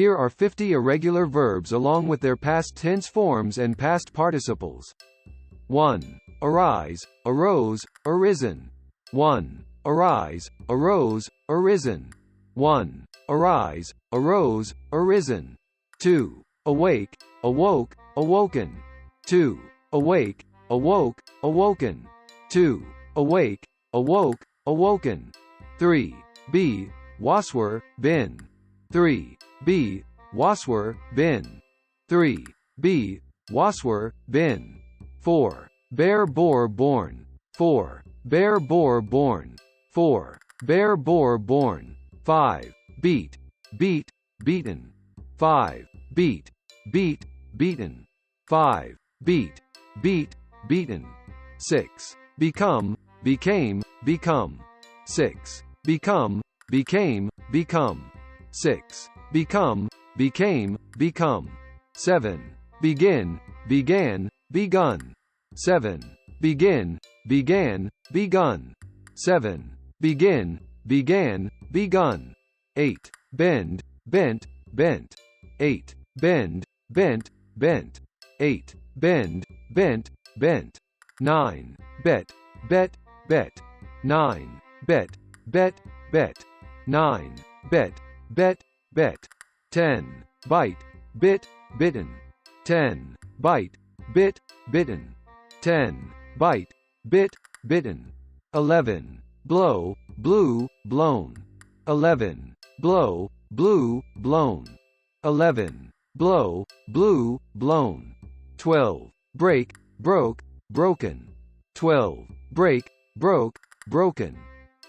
Here are 50 irregular verbs along with their past tense forms and past participles. 1. Arise, arose, arisen. 1. Arise, arose, arisen. 1. Arise, arose, arisen. 2. Awake, awoke, awoken. 2. Awake, awoke, awoken. 2. Awake, awoke, awoken. 3. Be, waswer, been. 3. Be, waswer, been. 3. Be, waswer, been. 4. Bear, bore, born. 4. Bear, bore, born. 4. Bear, bore, born. 5. Beat, beat, beaten. 5. Beat, beat, beaten. 5. Beat, beat, beaten. 6. Become, became, become. 6. Become, became, become. 6. Become, became, become. 7. Begin, began, begun. 7. Begin, began, begun. 7. Begin, began, begun. 8. Bend, bent, bent. 8. Bend, bent, bent. 8. Bend, bent, bent. 9. Bet, bet, bet. 9. Bet, bet, bet. 9. Bet, bet, bet. 10. Bite, bit, bitten. 10. Bite, bit, bitten. 10. Bite, bit, bitten. 11. Blow, blew, blown. 11. Blow, blew, blown. 11. Blow, blew, blown. 12. Break, broke, broken. 12. Break, broke, broken.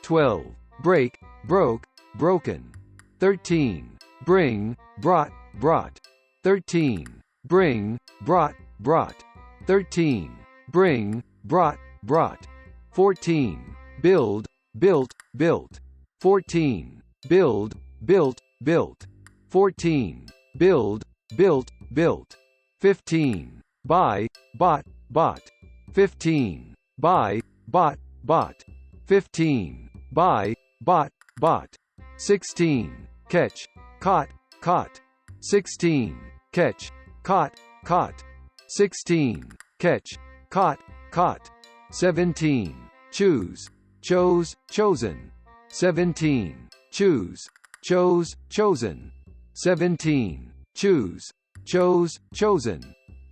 12. Break, broke, broken. 13. Bring, brought, brought. 13. Bring, brought, brought. 13. Bring, brought, brought. 14. Build, built, built. 14. Build, built, built. 14. Build, built, built. 15. Buy, bought, bought. 15. Buy, bought, bought. 15. Buy, bought, bought. 16. Catch, caught, caught. 16. Catch, caught, caught. 16. Catch, caught, caught. 17. Choose, chose, chosen. 17. Choose, chose, chosen. 17. Choose, chose, chosen.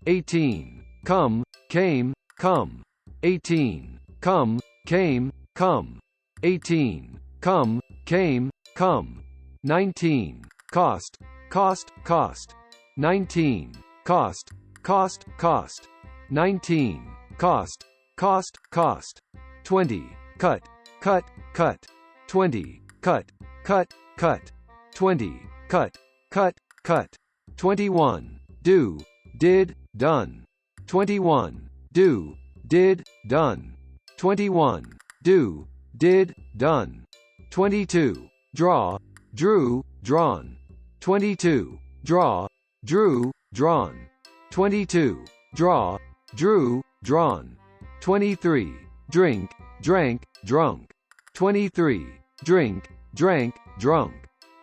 18. Come, came, come. 18. Come, came, come. 18. Come, came, come. 19. Cost, cost, cost. 19. Cost, cost, cost. 19. Cost, cost, cost. 20. Cut, cut, cut. 20. Cut, cut, cut. 20. Cut, cut, cut. 21. Do, did, done. 21. Do, did, done. 21. Do, did, done. 22. Draw, drew, drawn. 22. Draw, drew, drawn. 22. Draw, drew, drawn. 23. Drink, drank, drunk. 23. Drink, drank, drunk.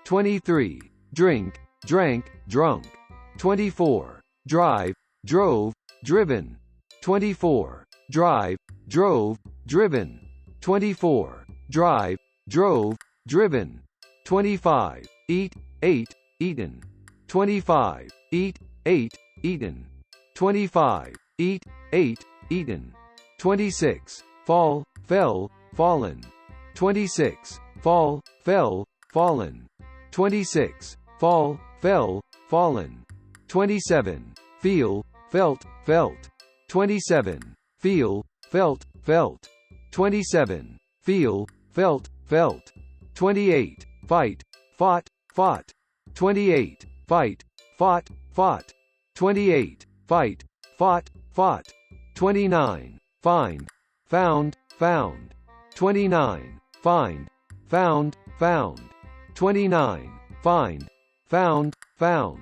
23. Drink, drank, drunk. 24. Drive, drove, driven. 24. Drive, drove, driven. 24. Drive, drove, driven. 25. Eat, ate, eaten. 25. Eat, ate, eaten. 25. Eat, ate, eaten. 26. Fall, fell, fallen. 26. Fall, fell, fallen. 26. Fall, fell, fallen. 27. Feel, felt, felt. 27. Feel, felt, felt. 27. Feel, felt, felt. 28. Fight, fought, fought. 28. Fight, fought, fought. 28. Fight, fought, fought. 29. Find, found, found. 29. Find, found, found. 29. Find, found, found.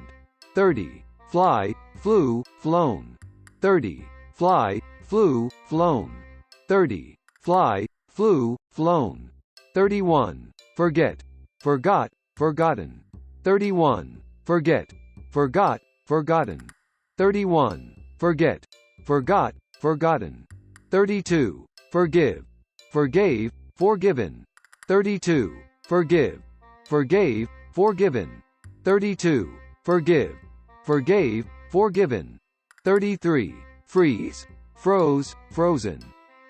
30. Fly, flew, flown. 30. Fly, flew, flown. 30. Fly, flew, flown. 31. Forget, forgot, forgotten. 31. forget, forgot, forgotten. 31. Forget, forgot, forgotten. 32. Forgive, forgave, forgiven. 32. Forgive, forgave, forgiven. 32. Forgive, forgave, forgiven. 33. Freeze, froze, frozen.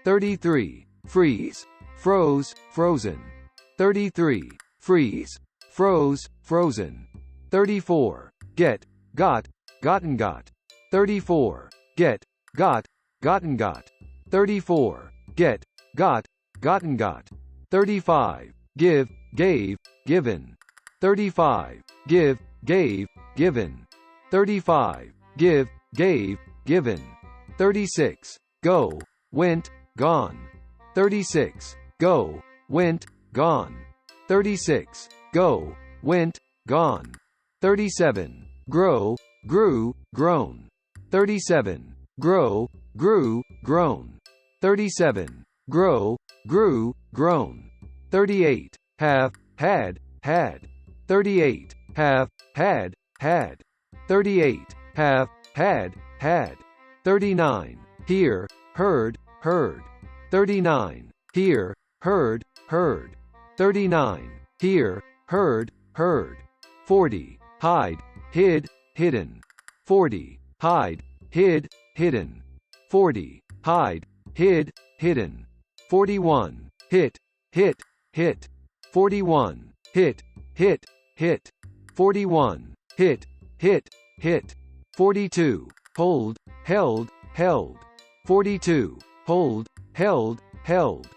33. Freeze, froze, frozen. 33. Freeze, froze, frozen. 34. Get, got, gotten, got. 34. Get, got, gotten, got. 34. Get, got, gotten, got. 35. Give, gave, given. 35. Give, gave, given. 35. Give, gave, given. 36. Go, went, gone. 36. Go, went, gone. 36. Go, went, gone. 37. Grow, grew, grown. 37. Grow, grew, grown. 37. Grow, grew, grown. 38. Have, had, had. 38. Have, had, had. 38. Have, had, had. 39. Hear, heard, heard. 39. Hear, heard, heard. 39. Hear, heard, heard. 40. Hide, hid, hidden. 40. Hide, hid, hidden. 40. Hide, hid, hidden. 41. Hit, hit, hit. 41. Hit, hit, hit. 41. Hit, hit, hit. 42. Hold, held, held. 42. Hold, held, held.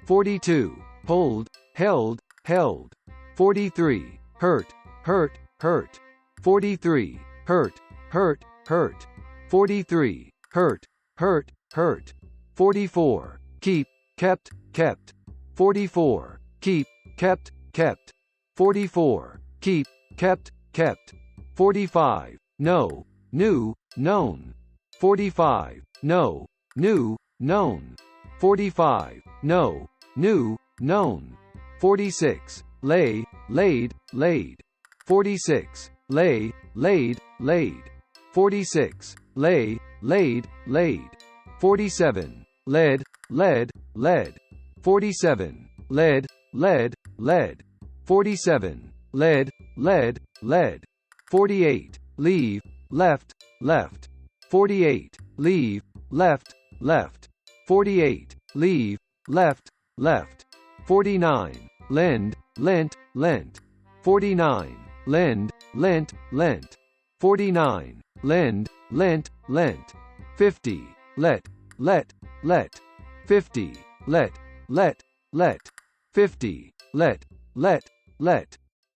42. Hold, held, held. 43. Hurt, hurt, hurt. 43. Hurt, hurt, hurt. 43. Hurt, hurt, hurt. 44. Keep, kept, kept. 44. Keep, kept, kept. 44. Keep, kept, kept. 45. Know, knew, known. 45. Know, knew, known. 45. Know, knew, known. 46. Lay, laid, laid. 46. Lay, laid, laid. 46. Lay, laid, laid. 47. Led, led, led. 47. Led, led, led. 47. Led, led, led. 48. Leave, left, left. 48. Leave, left, left. 48. Leave, left, left. 49. Lend, lent, lent. 49. Lend, lent, lent. 49. Lend, lent, lent. 50. Let, let, let. 50. Let, let, let. 50. Let, let, let.